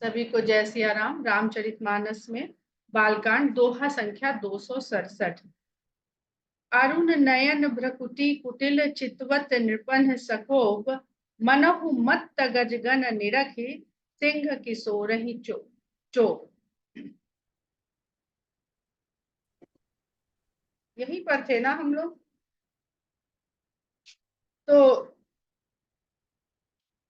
सभी को जय सिया राम। रामचरितमानस में बालकांड दोहा संख्या 267। अरुण नयन भ्रकुटी कुटिल चितवत नृपन सकोप, मनहु मत्त गजगन निरखी सिंह किशोरहि चोप। यहीं पर थे ना हम लोग। तो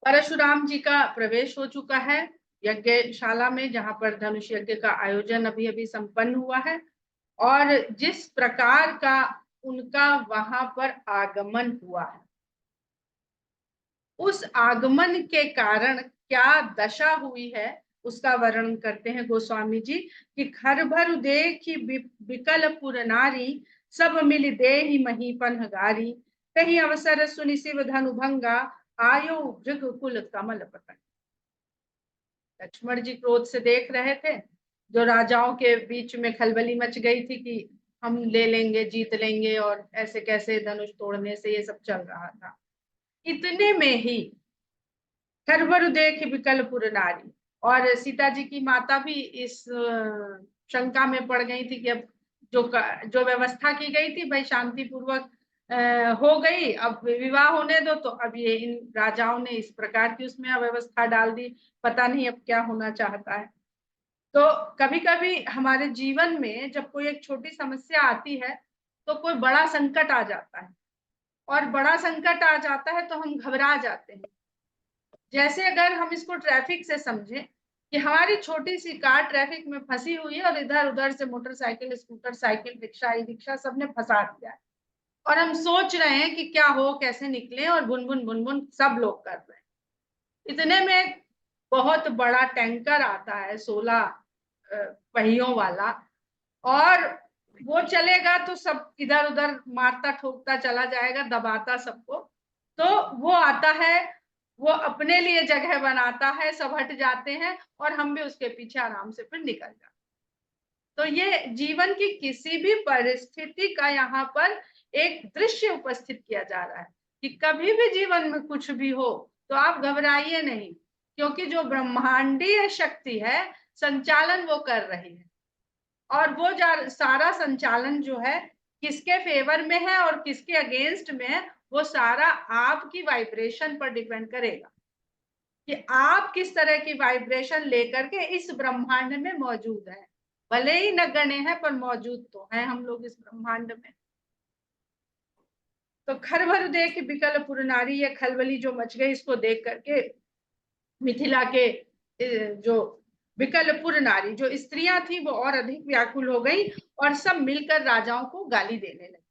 परशुराम जी का प्रवेश हो चुका है यज्ञशाला में, जहां पर धनुष यज्ञ का आयोजन अभी अभी संपन्न हुआ है। और जिस प्रकार का उनका वहां पर आगमन हुआ है, उस आगमन के कारण क्या दशा हुई है उसका वर्णन करते हैं गोस्वामी जी कि घर भर देखी विकल पुर नारी, सब मिल देहि महीपन गारी, कहीं अवसर सुनि शिव धनु भंगा, आयो भृगुकुल कमल पतंग। लक्ष्मण जी क्रोध से देख रहे थे, जो राजाओं के बीच में खलबली मच गई थी कि हम ले लेंगे, जीत लेंगे, और ऐसे कैसे धनुष तोड़ने से ये सब चल रहा था। इतने में ही खरबरु देख विकलपुर नारी, और सीता जी की माता भी इस शंका में पड़ गई थी कि अब जो व्यवस्था की गई थी भाई शांति पूर्वक हो गई, अब विवाह होने दो, तो अब ये इन राजाओं ने इस प्रकार की उसमें अव्यवस्था डाल दी, पता नहीं अब क्या होना चाहता है। तो कभी कभी हमारे जीवन में जब कोई एक छोटी समस्या आती है तो कोई बड़ा संकट आ जाता है, और बड़ा संकट आ जाता है तो हम घबरा जाते हैं। जैसे अगर हम इसको ट्रैफिक से समझें कि हमारी छोटी सी कार ट्रैफिक में फंसी हुई है और इधर उधर से motorcycle, scooter, cycle, rickshaw, e rickshaw सबने फंसा दिया है, और हम सोच रहे हैं कि क्या हो, कैसे निकले, और बुन बुन सब लोग कर रहे हैं। इतने में बहुत बड़ा टैंकर आता है 16 पहियों वाला, और वो चलेगा तो सब इधर उधर मारता ठोकता चला जाएगा, दबाता सबको। तो वो आता है, वो अपने लिए जगह बनाता है, सब हट जाते हैं और हम भी उसके पीछे आराम से फिर निकल जाते। तो ये जीवन की किसी भी परिस्थिति का यहाँ पर एक दृश्य उपस्थित किया जा रहा है कि कभी भी जीवन में कुछ भी हो तो आप घबराइए नहीं, क्योंकि जो ब्रह्मांडीय शक्ति है संचालन वो कर रही है, और वो सारा संचालन जो है किसके फेवर में है और किसके अगेंस्ट में है, वो सारा आपकी वाइब्रेशन पर डिपेंड करेगा कि आप किस तरह की वाइब्रेशन लेकर के इस ब्रह्मांड में मौजूद है। भले ही न गणे हैं पर मौजूद तो हैं हम लोग इस ब्रह्मांड में। तो घर भर देख विकलपुर नारी, ये खलबली जो मच गई इसको देख करके मिथिला के जो विकलपुर नारी जो स्त्रियां थी वो और अधिक व्याकुल हो गई, और सब मिलकर राजाओं को गाली देने लगी।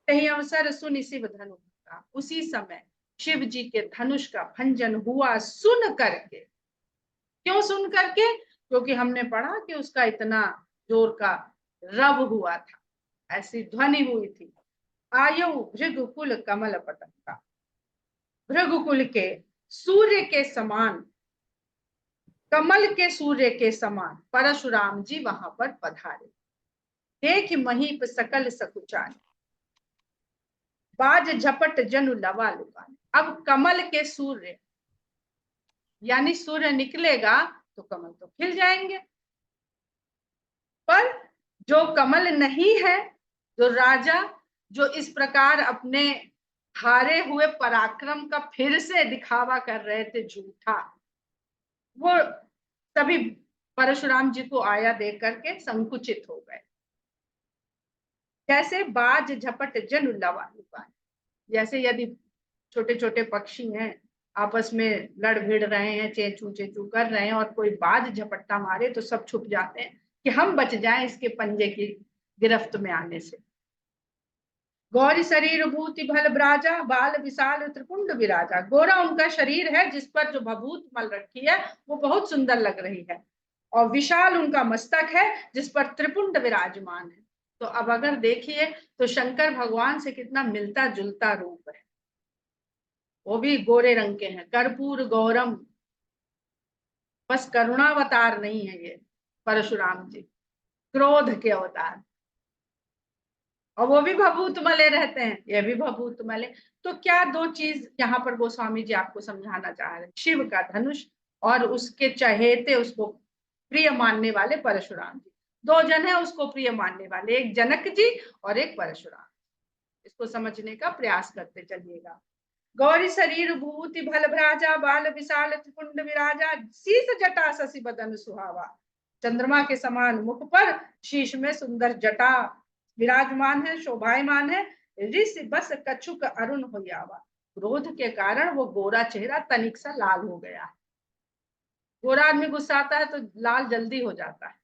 कहीं अवसर सुनि शिव धनु का, उसी समय शिव जी के धनुष का भंजन हुआ सुन करके। क्यों सुन करके? क्योंकि हमने पढ़ा कि उसका इतना जोर का रव हुआ था, ऐसी ध्वनि हुई थी। आयु भृगुकुल कमल पतंगा, भृगुकुल के सूर्य के समान, कमल के सूर्य के समान परशुराम जी वहां पर पधारे। देख महीप सकल सकुचाए, बाज झपट जनु लवा लुकाने। अब कमल के सूर्य यानी सूर्य निकलेगा तो कमल तो खिल जाएंगे, पर जो कमल नहीं है, जो राजा जो इस प्रकार अपने हारे हुए पराक्रम का फिर से दिखावा कर रहे थे झूठा, वो सभी परशुराम जी को आया देख करके संकुचित हो गए। जैसे बाज झपट जन लवा लुकाए, जैसे यदि छोटे छोटे पक्षी हैं आपस में लड़ भिड़ रहे हैं, चेचू कर रहे हैं, और कोई बाज झपट्टा मारे तो सब छुप जाते हैं कि हम बच जाएं इसके पंजे की गिरफ्त में आने से। गौरी शरीर भूति भल ब्राजा, बाल विशाल त्रिपुंड विराजा। गोरा उनका शरीर है जिस पर जो भभूत मल रखी है वो बहुत सुंदर लग रही है, और विशाल उनका मस्तक है जिस पर त्रिपुंड विराजमान है। तो अब अगर देखिए तो शंकर भगवान से कितना मिलता जुलता रूप है। वो भी गोरे रंग के हैं, कर्पूर गौरम, बस करुणावतार नहीं है ये परशुराम जी, क्रोध के अवतार। और वो भी भभूत मले रहते हैं, ये भी भभूत मले। तो क्या दो चीज यहाँ पर गोस्वामी जी आपको समझाना चाह रहे हैं, शिव का धनुष और उसके चहेते, उसको प्रिय मानने वाले परशुराम जी। दो जन है उसको प्रिय मानने वाले, एक जनक जी और एक परशुराम। इसको समझने का प्रयास करते चलिएगा। गौरी शरीर भूति भल भ्राजा, बाल विशाल त्रिपुंड विराजा, शीस जटा शशि बदन सुहावा। चंद्रमा के समान मुख पर शीश में सुंदर जटा विराजमान है, शोभायमान है। ऋषि बस कछुक अरुण हो आवा। क्रोध के कारण वो गोरा चेहरा तनिक सा लाल हो गया है। गोरा आदमी गुस्साता है तो लाल जल्दी हो जाता है।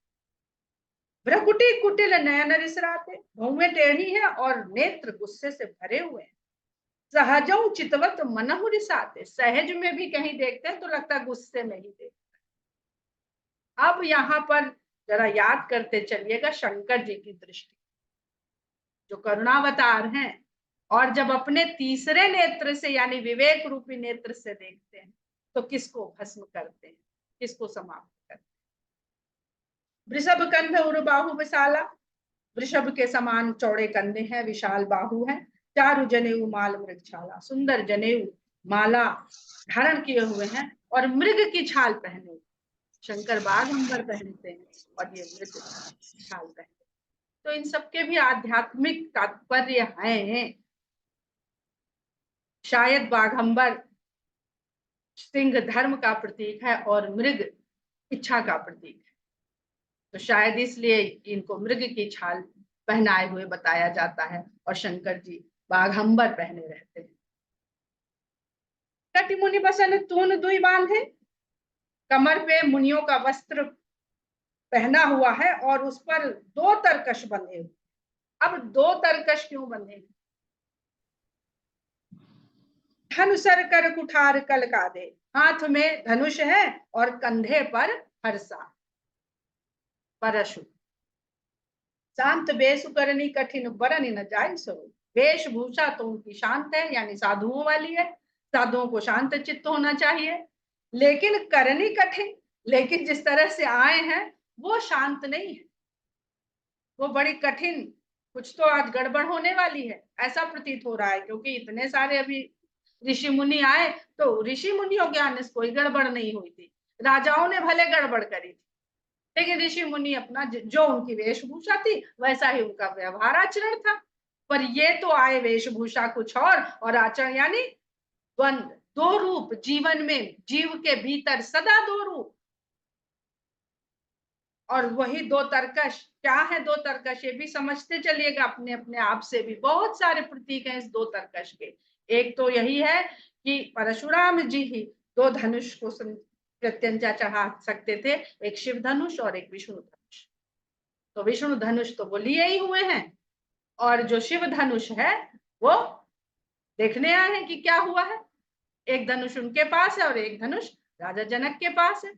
भ्रकुटी कुटिल नयन रिसराते, भौवें टेढ़ी है और नेत्र गुस्से से भरे हुए हैं। सहजौ चितवत मनहु रिसाते, सहज में भी कहीं देखते हैं तो लगता है गुस्से में ही देखते हैं। अब यहाँ पर जरा याद करते चलिएगा शंकर जी की दृष्टि, जो करुणावतार हैं, और जब अपने तीसरे नेत्र से यानी विवेक रूपी नेत्र से देखते हैं तो किसको भस्म करते हैं, किसको समाप्त करते हैं। वृषभ कंध उर बाहु विशाला, वृषभ के समान चौड़े कंधे हैं, विशाल बाहु है। चारु जनेऊ माल मृगछाला, सुंदर जनेऊ माला धारण किए हुए हैं और मृग की छाल पहने हुए। शंकर बाघ अंबर पहनते हैं और ये मृग छाल पहनते हैं। तो इन सबके भी आध्यात्मिक तात्पर्य हैं। शायद बाघंबर सिंह धर्म का प्रतीक है और मृग इच्छा का प्रतीक है, तो शायद इसलिए इनको मृग की छाल पहनाए हुए बताया जाता है और शंकर जी बाघंबर पहने रहते हैं। कटि मुनि बसन तून दुई बांधे, कमर पे मुनियों का वस्त्र पहना हुआ है और उस पर दो तरकश बंधे हुए। अब दो तरकश क्यों बंधे? धनुसर कर कुठार कल का दे, हाथ में धनुष है और कंधे पर हर्षा परशु। शांत बेसु करनी कठिन बरन न जाय स्वरूप, वेशभूषा तो उनकी शांत है यानी साधुओं वाली है, साधुओं को शांत चित्त होना चाहिए। लेकिन करनी कठिन, लेकिन जिस तरह से आए हैं वो शांत नहीं है, वो बड़ी कठिन, कुछ तो आज गड़बड़ होने वाली है ऐसा प्रतीत हो रहा है। क्योंकि इतने सारे अभी ऋषि मुनि आए तो ऋषि मुनियों के आने से कोई गड़बड़ नहीं हुई थी, राजाओं ने भले गड़बड़ करी थी, लेकिन ऋषि मुनि अपना जो उनकी वेशभूषा थी वैसा ही उनका व्यवहार आचरण था। पर ये तो आए वेशभूषा कुछ और आचरण यानी द्वंद, दो रूप जीवन में, जीव के भीतर सदा दो रूप। और वही दो तरकश क्या है? दो तरकश ये भी समझते चलिएगा अपने अपने आप से भी। बहुत सारे प्रतीक हैं इस दो तरकश के। एक तो यही है कि परशुराम जी ही दो धनुष को प्रत्यंचा चढ़ा सकते थे, एक शिव धनुष और एक विष्णु धनुष। तो विष्णु धनुष तो वो लिए ही हुए हैं और जो शिव धनुष है वो देखने आए हैं कि क्या हुआ है। एक धनुष उनके पास है और एक धनुष राजा जनक के पास है।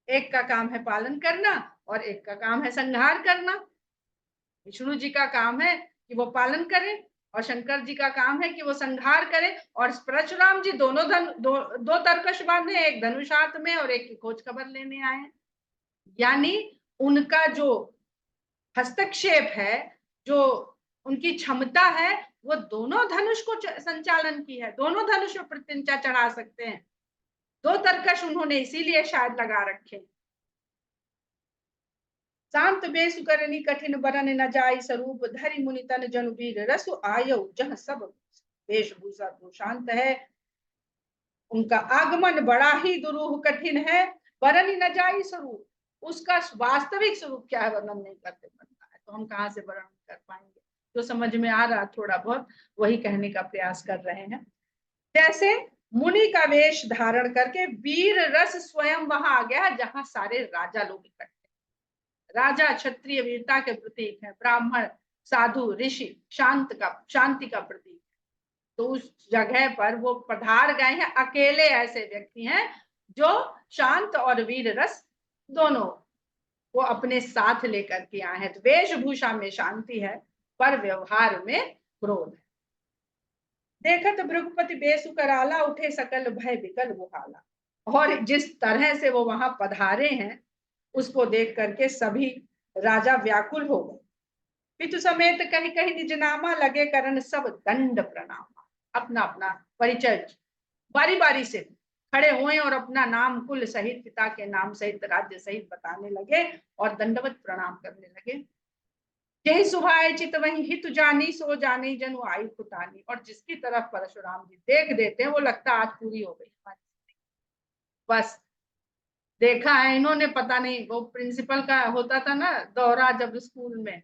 एक का काम है पालन करना और एक का काम है संहार करना। विष्णु जी का काम है कि वो पालन करें और शंकर जी का काम है कि वो संहार करें। और परशुराम जी दोनों दो तरकश बांधे, एक धनुष हाथ में और एक की खोज खबर लेने आए हैं। यानी उनका जो हस्तक्षेप है, जो उनकी क्षमता है, वो दोनों धनुष को संचालन की है, दोनों धनुष में प्रत्यंचा चढ़ा सकते हैं। दो तरकश उन्होंने इसीलिए शायद लगा रखे। शांत बेसु करनी कठिन बरन न जाई स्वरूप, धरि मुनि तन जनु वीर रसु आयौ जह सब। वेशभूषा तो शांत है, उनका आगमन बड़ा ही दुरूह कठिन है। बरन न जाई स्वरूप, उसका वास्तविक स्वरूप क्या है वर्णन नहीं करते बनता है, तो हम कहाँ से वर्णन कर पाएंगे। जो समझ में आ रहा थोड़ा बहुत वही कहने का प्रयास कर रहे हैं। जैसे मुनि का वेश धारण करके वीर रस स्वयं वहां आ गया जहां सारे राजा लोग इकट्ठे। राजा क्षत्रिय वीरता के प्रतीक है, ब्राह्मण साधु ऋषि शांति का प्रतीक है। तो उस जगह पर वो पधार गए हैं, अकेले ऐसे व्यक्ति हैं जो शांत और वीर रस दोनों वो अपने साथ लेकर के आए हैं। तो वेशभूषा में शांति है पर व्यवहार में क्रोध है। देखत भृगुपति बेसु कराला, उठे सकल भय विकल बुहाला। और जिस तरह से वो वहां पधारे हैं उसको देख करके सभी राजा व्याकुल हो गए। पितु समेत कहीं कहीं निज नामा, लगे करण सब दंड प्रणाम। अपना अपना परिचय बारी बारी से खड़े हुए और अपना नाम कुल सहित, पिता के नाम सहित, राज्य सहित बताने लगे और दंडवत प्रणाम करने लगे। यही सुभाए चित वही हित जानी, सो जानी जनु आई फुटानी। और जिसकी तरफ परशुराम जी देख देते हैं वो लगता आज पूरी हो गई हमारी, बस देखा है इन्होंने, पता नहीं वो प्रिंसिपल का होता था ना दौरा जब स्कूल में,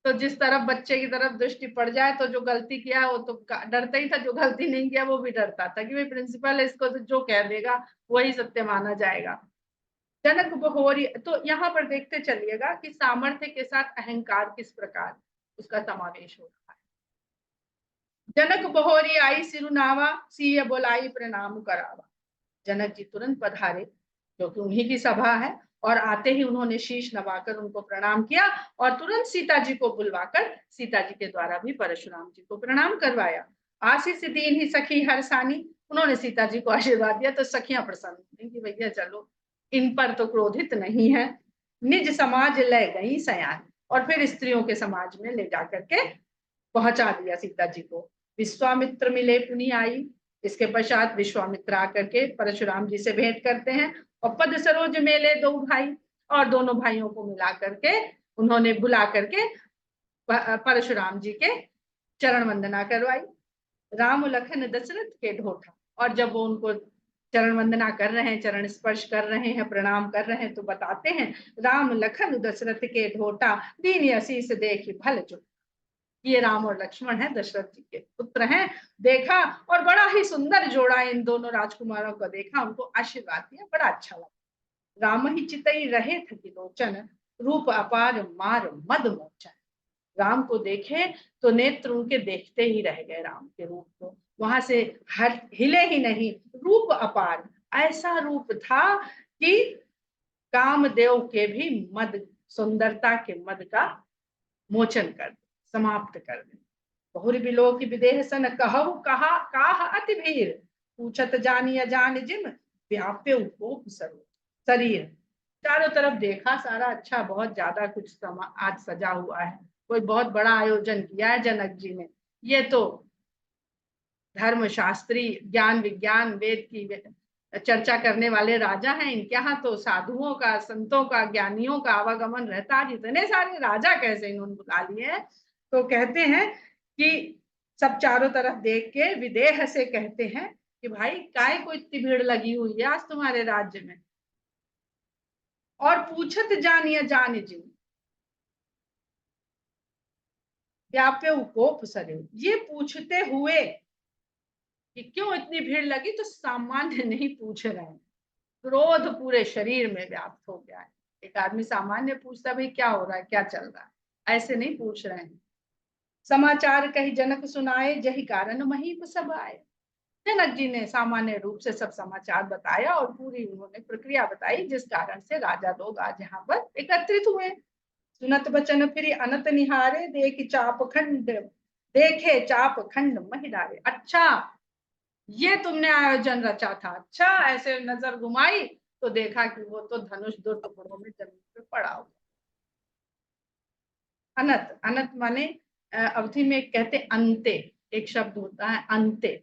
तो जिस तरफ बच्चे की तरफ दृष्टि पड़ जाए तो जो गलती किया वो तो डरता ही था, जो गलती नहीं किया वो भी डरता था कि भाई प्रिंसिपल है, इसको तो जो कह देगा वही सत्य माना जाएगा। जनक बहोरी, तो यहाँ पर देखते चलिएगा कि सामर्थ्य के साथ अहंकार किस प्रकार उसका समावेश हो रहा है। जनक बहोरी आई सिरुनावा, सिय बोलाई प्रणाम करावा। जनक जी तुरंत पधारे, क्योंकि उन्हीं की सभा है, और आते ही उन्होंने शीश नवाकर उनको प्रणाम किया और तुरंत सीता जी को बुलवाकर सीता जी के द्वारा भी परशुराम जी को प्रणाम करवाया। आशीष दीन ही सखी हरसानी, उन्होंने सीता जी को आशीर्वाद दिया तो सखियां प्रसन्न हुई कि भैया चलो इन पर तो क्रोधित नहीं है। निज समाज ले गई सयान, और फिर स्त्रियों के समाज में ले जाकर के पहुंचा दिया सीता जी को। विश्वामित्र मिले पुनि आई, इसके पश्चात विश्वामित्र आकर के परशुराम जी से भेंट करते हैं और पद सरोज मेले दो भाई, और दोनों भाइयों को मिला करके उन्होंने बुला करके परशुराम जी के चरण वंदना करवाई। राम लखन दशरथ के ढोठा, और जब वो उनको चरण वंदना कर रहे हैं, चरण स्पर्श कर रहे हैं, प्रणाम कर रहे हैं, तो बताते हैं राम लखन दशरथ के ढोठा, दीन आशीष देख भल जो। ये राम और लक्ष्मण है, दशरथ जी के पुत्र हैं। देखा और बड़ा ही सुंदर जोड़ा, इन दोनों राजकुमारों को देखा, उनको आशीर्वाद दिया, बड़ा अच्छा लगा। राम ही चितई रहे थकी लोचन, रूप अपार मार मद मोचन। राम को देखे तो नेत्र उनके देखते ही रह गए राम के रूप को, वहां से हिले ही नहीं। रूप अपार, ऐसा रूप था कि कामदेव के भी मद, सुंदरता के मद का मोचन कर दे, समाप्त कर दे। बहुरी बिलो की विदेह सन कहु कहा काह अति भीर, पूछत जानी अजान जिम व्याप्य उपो शरीर। चारों तरफ देखा, सारा अच्छा बहुत ज्यादा कुछ आज सजा हुआ है, कोई बहुत बड़ा आयोजन किया है जनक जी ने। ये तो धर्म शास्त्री, ज्ञान विज्ञान वेद की चर्चा करने वाले राजा हैं, इनके यहाँ तो साधुओं का, संतों का, ज्ञानियों का आवागमन रहता है। इतने सारे राजा कैसे इन्होंने बुला लिए हैं। तो कहते हैं कि सब चारों तरफ देख के विदेह से कहते हैं कि भाई काय को इतनी भीड़ लगी हुई है आज तुम्हारे राज्य में। और पूछत जानिए जान जी व्याप्य उकोप सरे, ये पूछते हुए कि क्यों इतनी भीड़ लगी, तो सामान्य नहीं पूछ रहे हैं, क्रोध पूरे शरीर में व्याप्त हो गया है। एक आदमी सामान्य पूछता भाई क्या हो रहा है, क्या चल रहा है, ऐसे नहीं पूछ रहे हैं। समाचार कही जनक सुनाए, जही कारण महीप सब आए। जनक जी ने सामान्य रूप से सब समाचार बताया और पूरी उन्होंने प्रक्रिया बताई जिस कारण से राजा लोग आज यहाँ पर एकत्रित हुए। सुनत बचन फिर अनत निहारे, देख चाप खंड देखे चाप खंड महिलारे। अच्छा ये तुमने आयोजन रचा था, अच्छा ऐसे नजर घुमाई तो देखा कि वो तो धनुष दो टुकड़ों में जमीन पे पड़ा हुआ। अनत, अनत माने अवधि में कहते अंते, एक शब्द होता है अंते,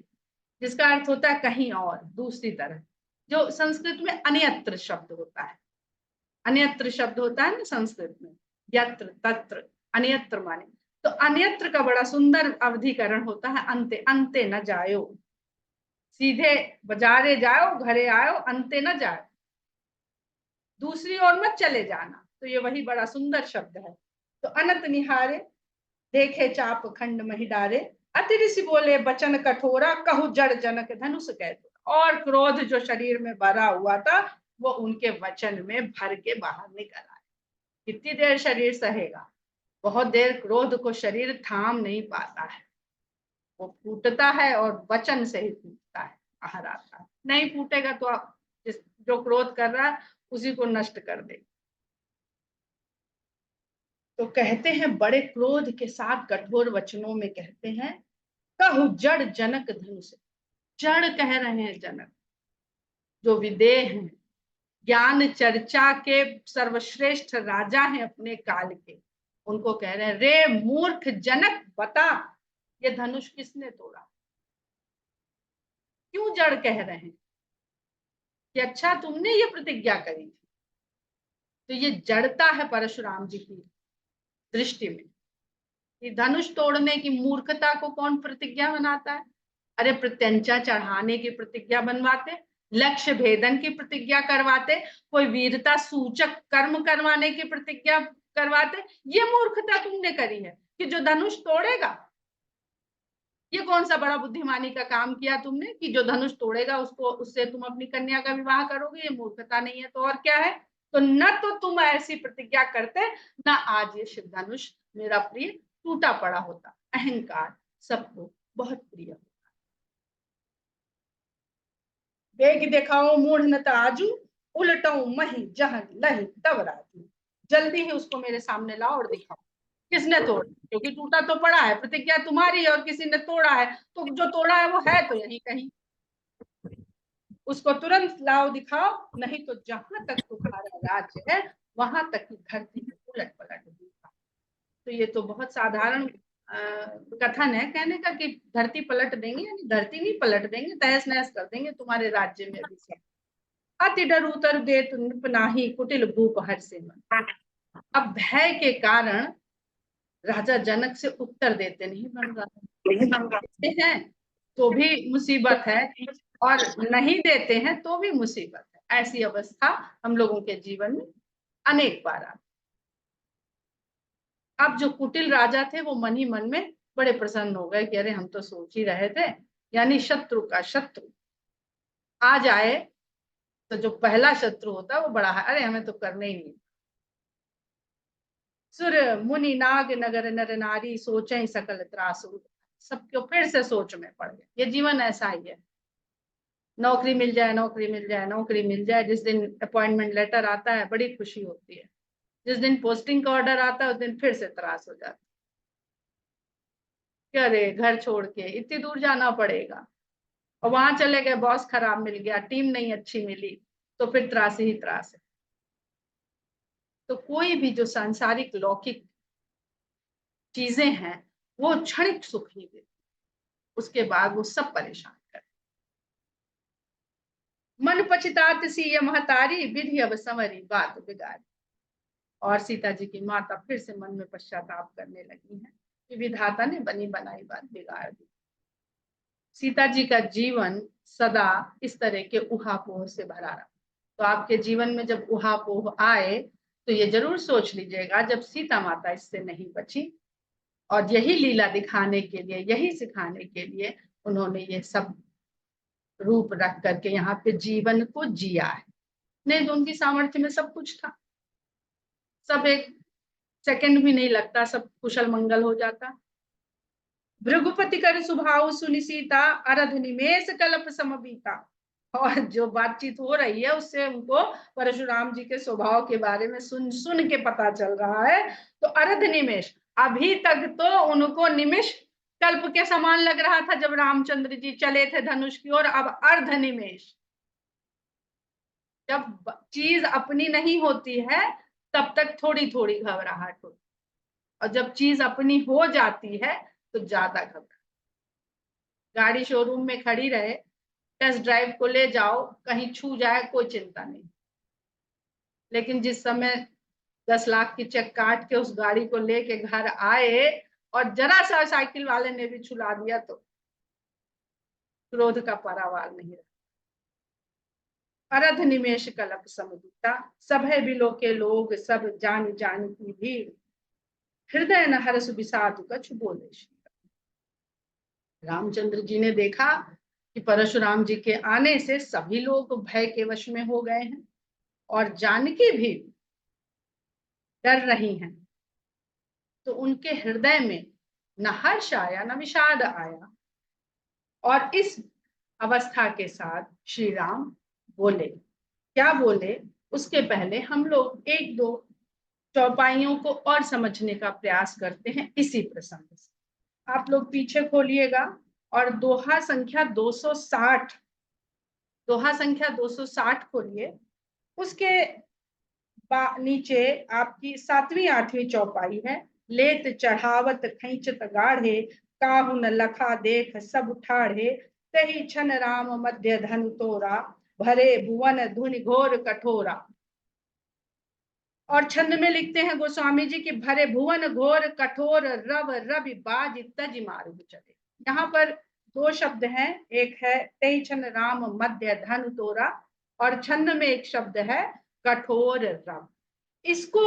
जिसका अर्थ होता है कहीं और, दूसरी तरह। जो संस्कृत में अन्यत्र शब्द होता है, अन्यत्र शब्द होता है ना संस्कृत में, यत्र तत्र, अन्यत्र माने, तो अन्यत्र का बड़ा सुंदर अवधिकरण होता है अंते। अंते न जायो, सीधे बाजारे जाओ घरे आओ, अंते न जाओ, दूसरी ओर मत चले जाना। तो ये वही बड़ा सुंदर शब्द है। तो अनंत निहारे, देखे चाप खंड महिडारे, अति ऋषि बोले बचन कठोरा, कहु जड़ जनक धनुष कह। और क्रोध जो शरीर में भरा हुआ था वो उनके वचन में भर के बाहर निकल आया। कितनी देर शरीर सहेगा, बहुत देर क्रोध को शरीर थाम नहीं पाता है, वो फूटता है और वचन से ही फूटता है, बाहर आता है। नहीं फूटेगा तो आप जो क्रोध कर रहा है उसी को नष्ट कर दे। तो कहते हैं बड़े क्रोध के साथ कठोर वचनों में कहते हैं, कहु जड़ जनक धनुष। जड़ कह रहे हैं जनक, जो विदेह हैं, ज्ञान चर्चा के सर्वश्रेष्ठ राजा हैं अपने काल के, उनको कह रहे हैं रे मूर्ख जनक बता, ये धनुष किसने तोड़ा, क्यों जड़ कह रहे हैं। कि अच्छा तुमने ये प्रतिज्ञा करी थी। तो ये जड़ता है परशुराम जी की दृष्टि में कि धनुष तोड़ने की मूर्खता को कौन प्रतिज्ञा बनाता है। अरे प्रत्यंचा चढ़ाने की प्रतिज्ञा बनवाते, लक्ष्य भेदन की प्रतिज्ञा करवाते, कोई वीरता सूचक कर्म करवाने की प्रतिज्ञा करवाते। ये मूर्खता तुमने करी है कि जो धनुष तोड़ेगा, ये कौन सा बड़ा बुद्धिमानी का काम किया तुमने कि जो धनुष तोड़ेगा उसको, उससे तुम अपनी कन्या का विवाह करोगे। ये मूर्खता नहीं है तो और क्या है। तो न तो तुम ऐसी प्रतिज्ञा करते, ना आज ये शिव धनुष मेरा प्रिय टूटा पड़ा होता। अहंकार सबको बहुत प्रिय होता। वेग दिखाओ मूढ़ न ताजू, उलटो मही जहन लही तब राजू। जल्दी ही उसको मेरे सामने लाओ और दिखाओ किसने तोड़ा, क्योंकि टूटा तो पड़ा है, प्रतिज्ञा तुम्हारी है और किसी ने तोड़ा है। तो जो तोड़ा है वो है तो यही कहीं, उसको तुरंत लाओ दिखाओ, नहीं तो जहां तक तुम्हारा राज्य है वहां तक की धरती को उलट पलट दूंगा। तो ये तो बहुत साधारण कथन है कहने का कि धरती पलट देंगे, यानी धरती नहीं पलट देंगे, तहस नहस कर देंगे तुम्हारे राज्य में भी सब। अति डर उतर दे तो नृप नाही, कुटिल भूप हर से मन। अब भय के कारण राजा जनक से उत्तर देते नहीं बन रहा है, तो भी मुसीबत है, और नहीं देते हैं तो भी मुसीबत है। ऐसी अवस्था हम लोगों के जीवन में अनेक बार आती। अब जो कुटिल राजा थे वो मन ही मन में बड़े प्रसन्न हो गए कि अरे हम तो सोच ही रहे थे, यानी शत्रु का शत्रु आ जाए तो जो पहला शत्रु होता है वो बड़ा है, अरे हमें तो करने ही नहीं। सुर मुनि नाग नगर नर नारी सोचे सकल त्रासु, सबको फिर से सोच में पड़ गए। ये जीवन ऐसा ही है, नौकरी मिल जाए, नौकरी मिल जाए, नौकरी मिल जाए। जिस दिन अपॉइंटमेंट लेटर आता है बड़ी खुशी होती है, जिस दिन पोस्टिंग का ऑर्डर आता है उस दिन फिर से त्रास हो जाता है। अरे घर छोड़ के इतनी दूर जाना पड़ेगा, और वहां चले गए बॉस खराब मिल गया, टीम नहीं अच्छी मिली, तो फिर त्रास ही त्रास है। तो कोई भी जो सांसारिक लौकिक चीजें हैं वो क्षणिक सुख ही देती, उसके बाद वो सब परेशान कर। मन पछतात सी ये महतारी, विधि अब संवरी बात बिगाड़ी। और सीता जी की माता फिर से मन में पश्चाताप करने लगी है कि विधाता ने बनी बनाई बात बिगाड़ दी। सीता जी का जीवन सदा इस तरह के उहापोह से भरा रहा। तो आपके जीवन में जब उहापोह आए तो ये जरूर सोच लीजिएगा, जब सीता माता इससे नहीं बची और यही लीला दिखाने के लिए, यही सिखाने के लिए उन्होंने ये सब रूप रख करके यहाँ पे जीवन को जिया है। नहीं तो उनकी सामर्थ्य में सब कुछ था, सब एक सेकंड भी नहीं लगता, सब कुशल मंगल हो जाता। भृगुपति कर सुभाव सुनि सीता, अरध निमेष कल्प समबीता। और जो बातचीत हो रही है उससे उनको परशुराम जी के स्वभाव के बारे में सुन सुन के पता चल रहा है। तो अर्ध निमेष, अभी तक तो उनको निमिष कल्प के समान लग रहा था जब रामचंद्र जी चले थे धनुष की ओर, अब अर्ध निमेष। जब चीज अपनी नहीं होती है तब तक थोड़ी थोड़ी घबराहट होती, और जब चीज अपनी हो जाती है तो ज्यादा घबराहट। गाड़ी शोरूम में खड़ी रहे, टेस्ट ड्राइव को ले जाओ, कहीं छू जाए कोई चिंता नहीं, लेकिन जिस समय 10 लाख की चेक काट के उस गाड़ी को लेके घर आए और जरा सा साइकिल वाले ने भी छुला दिया तो क्रोध का पारावार नहीं रहा। अरध निमेष कलप समदूता, सभय बिलो के लोग सब जान जान की भीड़, हृदय न हर्ष विषाद कछु बोले। रामचंद्र जी ने देखा कि परशुराम जी के आने से सभी लोग भय के वश में हो गए हैं और जानकी भी डर रही हैं। तो उनके हृदय में न हर्ष आया न विषाद आया, और इस अवस्था के साथ श्री राम बोले। क्या बोले उसके पहले हम लोग एक दो चौपाइयों को और समझने का प्रयास करते हैं इसी प्रसंग से। आप लोग पीछे खोलिएगा और दोहा संख्या 260, दोहा संख्या 260 खोलिए। उसके नीचे आपकी 7वीं 8वीं चौपाई है। लेत चढ़ावत खैंचत गाढ़े, काहू न लखा देख सब ठाढ़े, तही छन राम मध्य धन तोरा, भरे भुवन धुनि घोर कठोरा। और छंद में लिखते हैं गोस्वामी जी कि भरे भुवन घोर कठोर रव रवि बाज तज मारु चले। यहाँ पर दो शब्द हैं, एक है तेई छंद राम मध्य धन तोरा, और छंद में एक शब्द है कठोर रव। इसको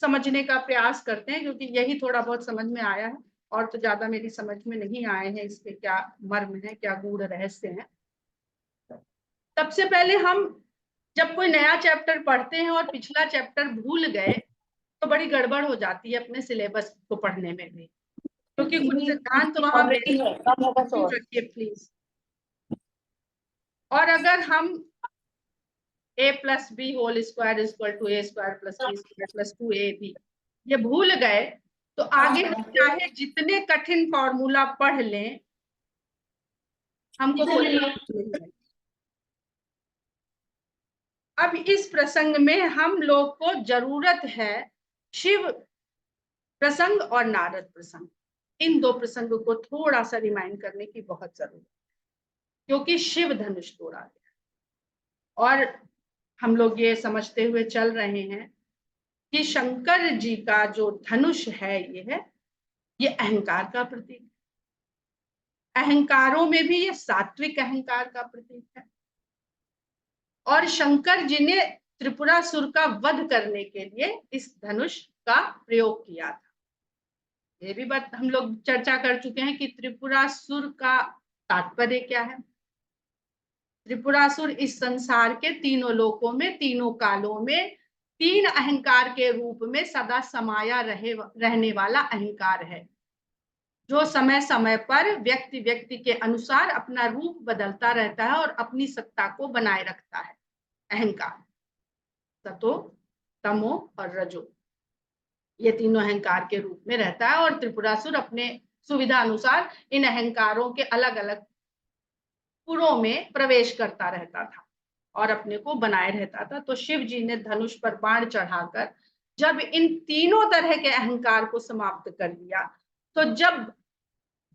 समझने का प्रयास करते हैं, क्योंकि यही थोड़ा बहुत समझ में आया है, और तो ज्यादा मेरी समझ में नहीं आए हैं इसके क्या मर्म है, क्या गूढ़ रहस्य है। सबसे पहले हम जब कोई नया चैप्टर पढ़ते हैं और पिछला चैप्टर भूल गए तो बड़ी गड़बड़ हो जाती है अपने सिलेबस को पढ़ने में भी, क्योंकि कुछ सिद्धांत वहां रखिए प्लीज। और अगर हम a plus b whole square equal to a square plus b square plus 2ab ये भूल गए तो आगे हम चाहे जितने कठिन फॉर्मूला पढ़ लें हमको कोई नहीं। अब इस प्रसंग में हम लोग को जरूरत है शिव प्रसंग और नारद प्रसंग, इन दो प्रसंगों को थोड़ा सा रिमाइंड करने की बहुत जरूरत है, क्योंकि शिव धनुष तोड़ा गया। और हम लोग ये समझते हुए चल रहे हैं कि शंकर जी का जो धनुष है ये अहंकार का प्रतीक है। अहंकारों में भी ये सात्विक अहंकार का प्रतीक है। और शंकर जी ने त्रिपुरासुर का वध करने के लिए इस धनुष का प्रयोग किया था। ये भी बात हम लोग चर्चा कर चुके हैं कि त्रिपुरासुर का तात्पर्य क्या है। त्रिपुरासुर इस संसार के तीनों लोकों में, तीनों कालों में, तीन अहंकार के रूप में सदा समाया रहने वाला अहंकार है, जो समय समय पर व्यक्ति व्यक्ति के अनुसार अपना रूप बदलता रहता है और अपनी सत्ता को बनाए रखता है। अहंकार सतो, तमो और रजो, ये तीनों अहंकार के रूप में रहता है। और त्रिपुरासुर अपने सुविधा अनुसार इन अहंकारों के अलग अलग पुरों में प्रवेश करता रहता था और अपने को बनाए रहता था। तो शिव जी ने धनुष पर बाण चढ़ाकर जब इन तीनों तरह के अहंकार को समाप्त कर दिया, तो जब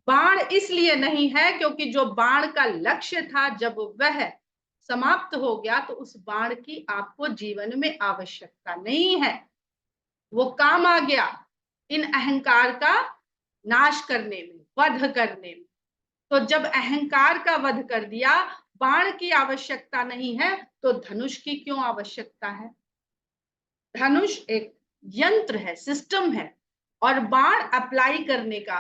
बाण इसलिए नहीं है क्योंकि जो बाण का लक्ष्य था जब वह समाप्त हो गया तो उस बाण की आपको जीवन में आवश्यकता नहीं है, वो काम आ गया इन अहंकार का नाश करने में, वध करने में। तो जब अहंकार का वध कर दिया, बाण की आवश्यकता नहीं है, तो धनुष की क्यों आवश्यकता है। धनुष एक यंत्र है, सिस्टम है, और बाण अप्लाई करने का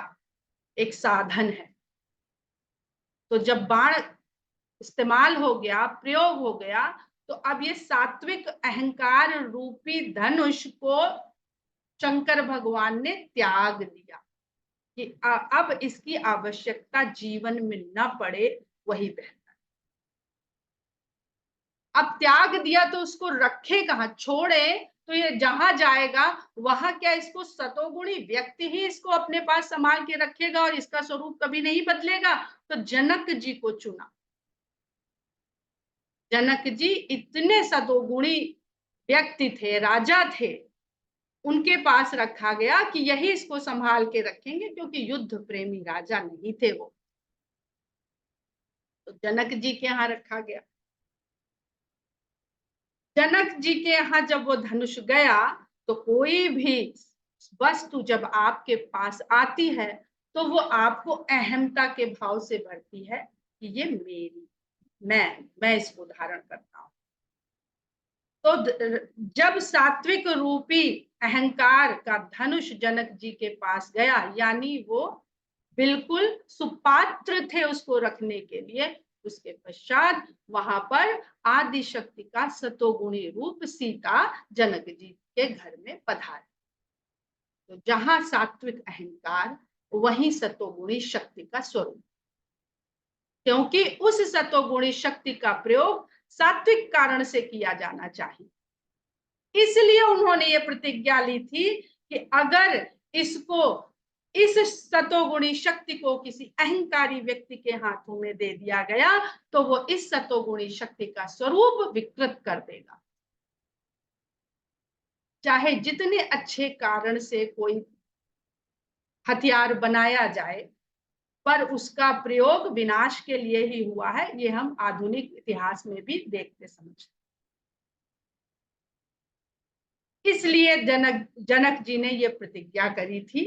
एक साधन है। तो जब बाण इस्तेमाल हो गया, प्रयोग हो गया, तो अब ये सात्विक अहंकार रूपी धनुष को शंकर भगवान ने त्याग दिया कि अब इसकी आवश्यकता जीवन में न पड़े, वही बेहतर। अब त्याग दिया तो उसको रखे कहां, छोड़े तो ये जहां जाएगा वहां क्या इसको सतोगुणी व्यक्ति ही इसको अपने पास संभाल के रखेगा और इसका स्वरूप कभी नहीं बदलेगा। तो जनक जी को चुना। जनक जी इतने सतोगुणी व्यक्ति थे, राजा थे, उनके पास रखा गया कि यही इसको संभाल के रखेंगे, क्योंकि युद्ध प्रेमी राजा नहीं थे वो। तो जनक जी के यहाँ रखा गया। जनक जी के यहाँ जब वो धनुष गया तो कोई भी वस्तु जब आपके पास आती है तो वो आपको अहमता के भाव से भरती है कि ये मेरी, मैं इसको धारण करता हूं। तो जब सात्विक रूपी अहंकार का धनुष जनक जी के पास गया, यानी वो बिल्कुल सुपात्र थे उसको रखने के लिए, उसके पश्चात वहां पर आदि शक्ति का सतोगुणी रूप सीता जनक जी के घर में पधारे। तो जहां सात्विक अहंकार वहीं सतोगुणी शक्ति का स्वरूप, क्योंकि उस सतोगुणी शक्ति का प्रयोग सात्विक कारण से किया जाना चाहिए। इसलिए उन्होंने ये प्रतिज्ञा ली थी कि अगर इसको, इस सतोगुणी शक्ति को किसी अहंकारी व्यक्ति के हाथों में दे दिया गया तो वो इस सतोगुणी शक्ति का स्वरूप विकृत कर देगा। चाहे जितने अच्छे कारण से कोई हथियार बनाया जाए, पर उसका प्रयोग विनाश के लिए ही हुआ है, ये हम आधुनिक इतिहास में भी देखते समझते। इसलिए जनक जी ने ये प्रतिज्ञा करी थी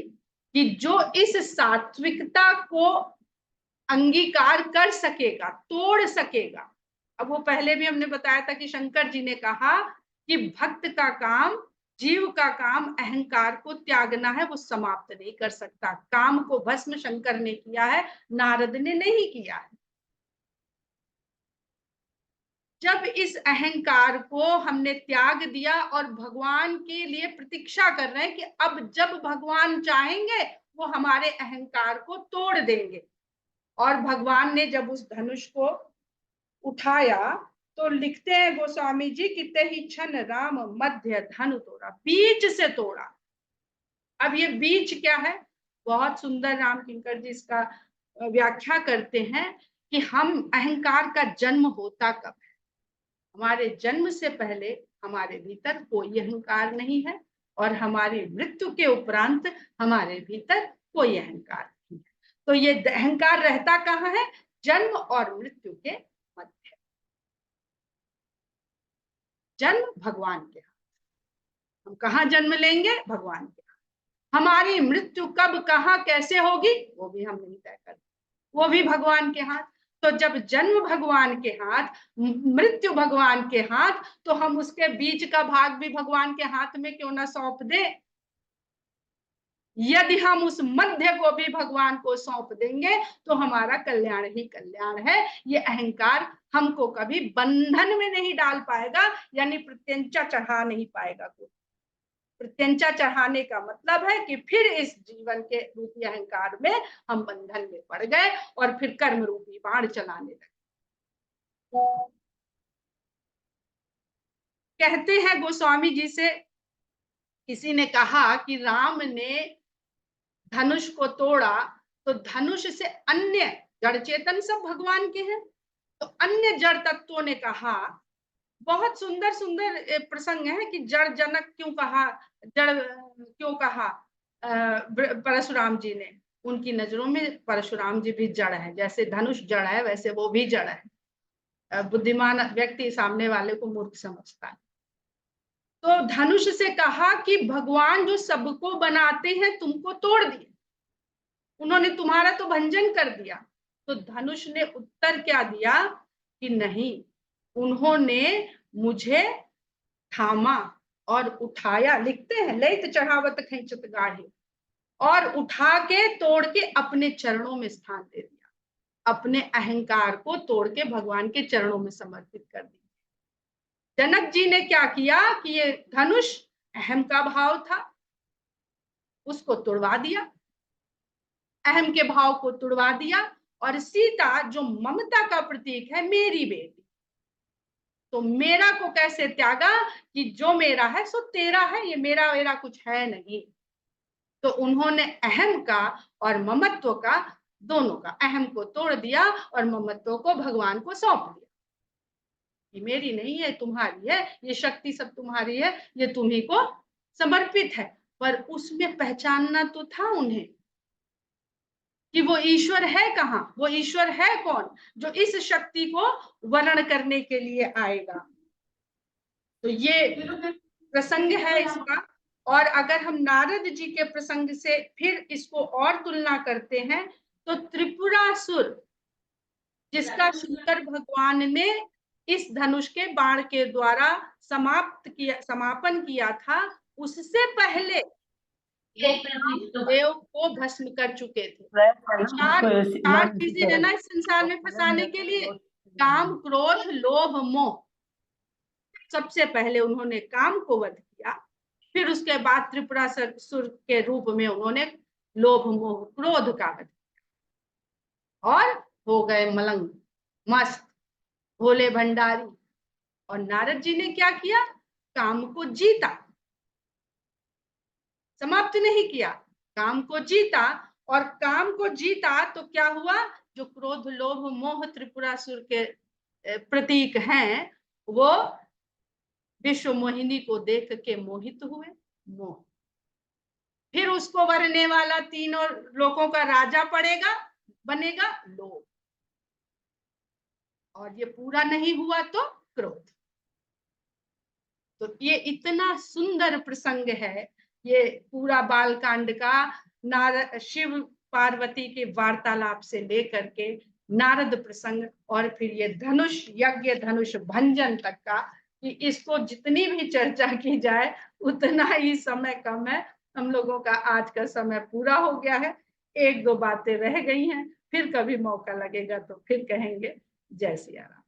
कि जो इस सात्विकता को अंगीकार कर सकेगा, तोड़ सकेगा। अब वो पहले भी हमने बताया था कि शंकर जी ने कहा कि भक्त का काम, जीव का काम अहंकार को त्यागना है, वो समाप्त नहीं कर सकता। काम को भस्म शंकर ने किया है, नारद ने नहीं किया है। जब इस अहंकार को हमने त्याग दिया और भगवान के लिए प्रतीक्षा कर रहे हैं कि अब जब भगवान चाहेंगे वो हमारे अहंकार को तोड़ देंगे। और भगवान ने जब उस धनुष को उठाया तो लिखते हैं गोस्वामी जी कि ते ही क्षण राम मध्य धनु तोड़ा, बीच से तोड़ा। अब ये बीच क्या है, बहुत सुंदर राम किंकर जी इसका व्याख्या करते हैं कि हम अहंकार का जन्म होता कब है। हमारे जन्म से पहले हमारे भीतर कोई अहंकार नहीं है और हमारी मृत्यु के उपरांत हमारे भीतर कोई अहंकार नहीं है। तो ये अहंकार रहता कहाँ है, जन्म और मृत्यु के मध्य। जन्म भगवान के हाथ, हम कहाँ जन्म लेंगे, भगवान के हाथ। हमारी मृत्यु कब कहाँ कैसे होगी वो भी हम नहीं तय करते, वो भी भगवान के हाथ। तो जब जन्म भगवान के हाथ, मृत्यु भगवान के हाथ, तो हम उसके बीच का भाग भी भगवान के हाथ में क्यों ना सौंप दें। यदि हम उस मध्य को भी भगवान को सौंप देंगे तो हमारा कल्याण ही कल्याण है। ये अहंकार हमको कभी बंधन में नहीं डाल पाएगा, यानी प्रत्यंचा चढ़ा नहीं पाएगा। प्रत्यंचा चढ़ाने का मतलब है कि फिर इस जीवन के रूपी अहंकार में हम बंधन में पड़ गए और फिर कर्म रूपी बाण चलाने लगे। कहते हैं गोस्वामी जी से, किसी ने कहा कि राम ने धनुष को तोड़ा तो धनुष से अन्य जड़ चेतन सब भगवान के हैं, तो अन्य जड़ तत्वों ने कहा, बहुत सुंदर सुंदर प्रसंग है कि जड़ जनक क्यों कहा, जड़ क्यों कहा परशुराम जी ने। उनकी नजरों में परशुराम जी भी जड़ है, जैसे धनुष जड़ है वैसे वो भी जड़ है। बुद्धिमान व्यक्ति सामने वाले को मूर्ख समझता है। तो धनुष से कहा कि भगवान जो सबको बनाते हैं तुमको तोड़ दिए, उन्होंने तुम्हारा तो भंजन कर दिया। तो धनुष ने उत्तर क्या दिया कि नहीं, उन्होंने मुझे थामा और उठाया, लिखते हैं लैत चढ़ावत खींचत गाढ़े, और उठा के तोड़ के अपने चरणों में स्थान दे दिया, अपने अहंकार को तोड़ के भगवान के चरणों में समर्पित कर दिया। जनक जी ने क्या किया कि ये धनुष अहम का भाव था, उसको तोड़वा दिया, अहम के भाव को तोड़वा दिया। और सीता जो ममता का प्रतीक है, मेरी बेटी, तो मेरा को कैसे त्यागा कि जो मेरा है सो तेरा है, ये मेरा मेरा कुछ है नहीं। तो उन्होंने अहम का और ममत्व का, दोनों का, अहम को तोड़ दिया और ममत्व को भगवान को सौंप दिया। ये मेरी नहीं है, तुम्हारी है, ये शक्ति सब तुम्हारी है, ये तुम्ही को समर्पित है। पर उसमें पहचानना तो था उन्हें कि वो ईश्वर है कहाँ, वो ईश्वर है कौन जो इस शक्ति को वर्ण करने के लिए आएगा। तो ये प्रसंग है इसका। और अगर हम नारद जी के प्रसंग से फिर इसको और तुलना करते हैं तो त्रिपुरासुर, जिसका शंकर भगवान ने इस धनुष के बाण के द्वारा समापन किया था, उससे पहले देव को भस्म कर चुके थे। चार चीजें है ना इस संसार में फंसाने के लिए, काम क्रोध लोभ मोह। सबसे पहले उन्होंने काम को वध किया, फिर उसके बाद त्रिपुरासुर के रूप में उन्होंने लोभ मोह क्रोध का वध किया और हो गए मलंग मस्त भोले भंडारी। और नारद जी ने क्या किया, काम को जीता, समाप्त नहीं किया, काम को जीता। और काम को जीता तो क्या हुआ, जो क्रोध लोभ मोह त्रिपुरासुर के प्रतीक हैं, वो विश्व मोहिनी को देख के मोहित हुए, मोह। फिर उसको वरने वाला तीनों लोगों का राजा पड़ेगा, बनेगा लोभ, और ये पूरा नहीं हुआ तो क्रोध। तो ये इतना सुंदर प्रसंग है, ये पूरा बाल कांड का, नारद शिव पार्वती के वार्तालाप से लेकर के नारद प्रसंग, और फिर ये धनुष यज्ञ धनुष भंजन तक का, कि इसको जितनी भी चर्चा की जाए उतना ही समय कम है। हम लोगों का आज का समय पूरा हो गया है, एक दो बातें रह गई हैं, फिर कभी मौका लगेगा तो फिर कहेंगे। जय सिया राम।